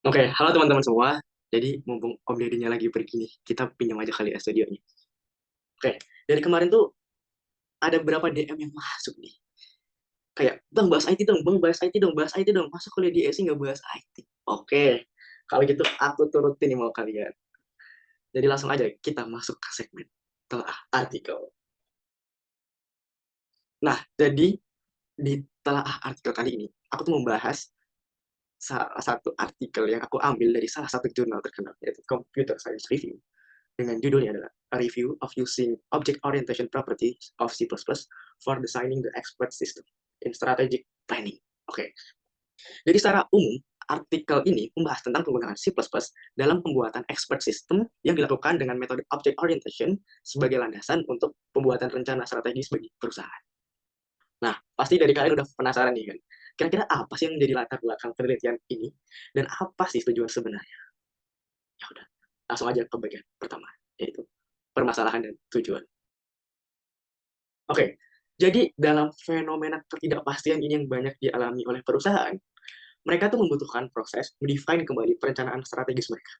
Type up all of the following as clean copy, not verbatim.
Oke, halo teman-teman semua. Jadi mumpung Om Deddy-nya lagi pergi nih, kita pinjam aja kali ya studionya. Oke, dari kemarin tuh ada beberapa DM yang masuk nih. Kayak, Bang bahas IT dong, Bang bahas IT dong, bahas IT dong. Masuk kuliah di SI nggak bahas IT. Oke, kalau gitu aku turutin nih mau kalian. Jadi langsung aja kita masuk ke segmen telah artikel. Nah, jadi di telah artikel kali ini, aku tuh membahas salah satu artikel yang aku ambil dari salah satu jurnal terkenal, yaitu Computer Science Review. Dengan judulnya adalah A Review of Using Object Orientation Properties of C++ for Designing the Expert System in Strategic Planning. Oke, jadi secara umum, artikel ini membahas tentang penggunaan C++ dalam pembuatan expert system yang dilakukan dengan metode object orientation sebagai landasan untuk pembuatan rencana strategis bagi perusahaan. Nah, pasti dari kalian udah penasaran nih kan, kira-kira apa sih yang menjadi latar belakang penelitian ini, dan apa sih tujuan sebenarnya? Ya udah, langsung aja ke bagian pertama, yaitu permasalahan dan tujuan. Oke, jadi dalam fenomena ketidakpastian ini yang banyak dialami oleh perusahaan, mereka tuh membutuhkan proses mendefine kembali perencanaan strategis mereka.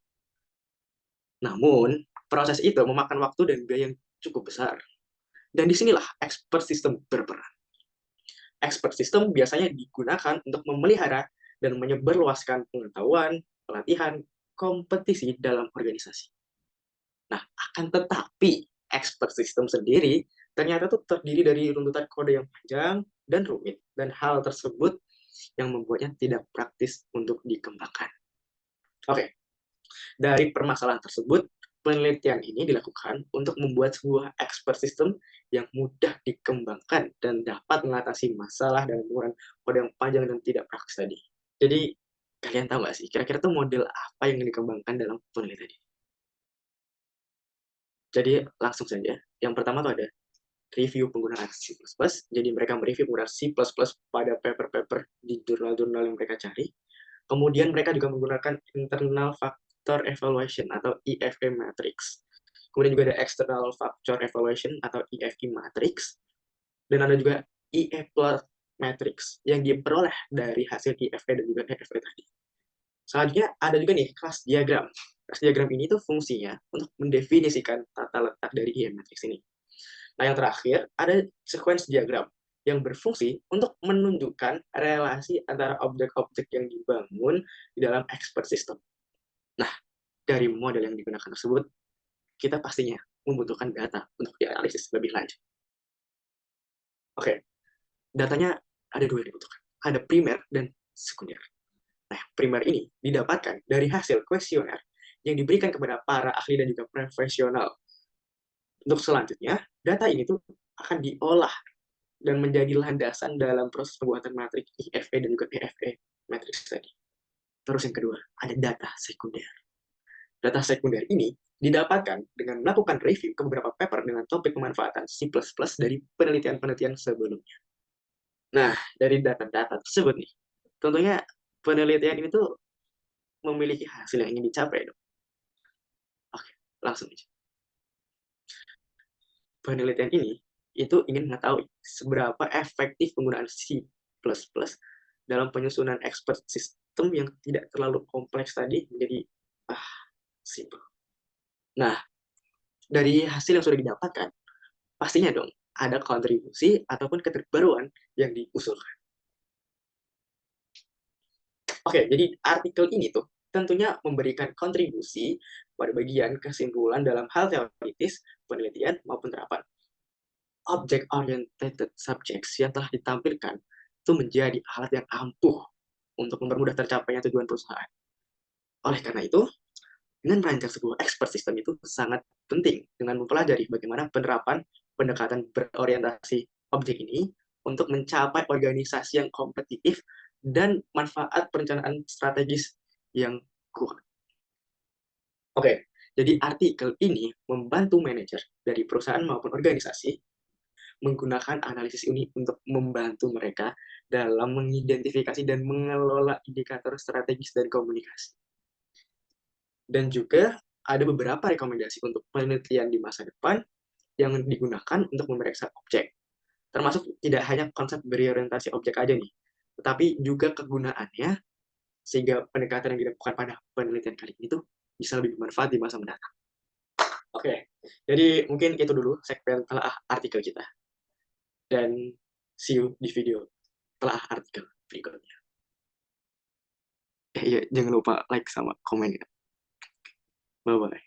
Namun, proses itu memakan waktu dan biaya yang cukup besar. Dan disinilah expert system berperan. Expert system biasanya digunakan untuk memelihara dan menyebarluaskan pengetahuan, pelatihan, kompetisi dalam organisasi. Nah, akan tetapi expert system sendiri ternyata tuh terdiri dari runtutan kode yang panjang dan rumit, dan hal tersebut yang membuatnya tidak praktis untuk dikembangkan. Oke, dari permasalahan tersebut, penelitian ini dilakukan untuk membuat sebuah expert system yang mudah dikembangkan dan dapat mengatasi masalah dan ukuran kode yang panjang dan tidak praktis tadi. Jadi, kalian tahu nggak sih, kira-kira tuh model apa yang dikembangkan dalam penelitian ini? Jadi, langsung saja. Yang pertama tuh ada review penggunaan C++. Jadi mereka mereview penggunaan C++ pada paper-paper di jurnal-jurnal yang mereka cari. Kemudian mereka juga menggunakan internal factor evaluation atau IFE matrix. Kemudian juga ada external factor evaluation atau IFE matrix. Dan ada juga IE plot matrix yang diperoleh dari hasil IFE dan juga EFE tadi. Selanjutnya ada juga nih kelas diagram. Kelas diagram ini tuh fungsinya untuk mendefinisikan tata letak dari IE matrix ini. Nah, yang terakhir, ada sequence diagram yang berfungsi untuk menunjukkan relasi antara objek-objek yang dibangun di dalam expert system. Nah, dari model yang digunakan tersebut, kita pastinya membutuhkan data untuk dianalisis lebih lanjut. Oke, datanya ada dua yang dibutuhkan. Ada primer dan sekunder. Nah, primer ini didapatkan dari hasil kuesioner yang diberikan kepada para ahli dan juga profesional. Untuk selanjutnya, data ini tuh akan diolah dan menjadi landasan dalam proses pembuatan matriks IFE dan juga EFE matriks tadi. Terus yang kedua, ada data sekunder. Data sekunder ini didapatkan dengan melakukan review ke beberapa paper dengan topik pemanfaatan C++ dari penelitian-penelitian sebelumnya. Nah, dari data-data tersebut nih, tentunya penelitian ini tuh memiliki hasil yang ingin dicapai dong. Oke, langsung aja. Penelitian ini itu ingin mengetahui seberapa efektif penggunaan C++ dalam penyusunan expert system yang tidak terlalu kompleks tadi menjadi simple. Nah, dari hasil yang sudah didapatkan, pastinya dong ada kontribusi ataupun keterbaruan yang diusulkan. Oke, jadi artikel ini tuh tentunya memberikan kontribusi pada bagian kesimpulan dalam hal teoritis, penelitian, maupun terapan. Object-oriented subjects yang telah ditampilkan itu menjadi alat yang ampuh untuk mempermudah tercapainya tujuan perusahaan. Oleh karena itu, dengan merancang sebuah expert system itu sangat penting dengan mempelajari bagaimana penerapan pendekatan berorientasi objek ini untuk mencapai organisasi yang kompetitif dan manfaat perencanaan strategis yang kuat. Oke, jadi artikel ini membantu manajer dari perusahaan maupun organisasi menggunakan analisis ini untuk membantu mereka dalam mengidentifikasi dan mengelola indikator strategis dan komunikasi. Dan juga ada beberapa rekomendasi untuk penelitian di masa depan yang digunakan untuk memeriksa objek. Termasuk tidak hanya konsep berorientasi objek aja nih, tetapi juga kegunaannya sehingga pendekatan yang dilakukan pada penelitian kali ini tuh bisa lebih bermanfaat di masa mendatang. Oke, jadi mungkin itu dulu segmen telah artikel kita, dan see you di video telah artikel berikutnya. Iya, jangan lupa like sama komen ya. Bye-bye.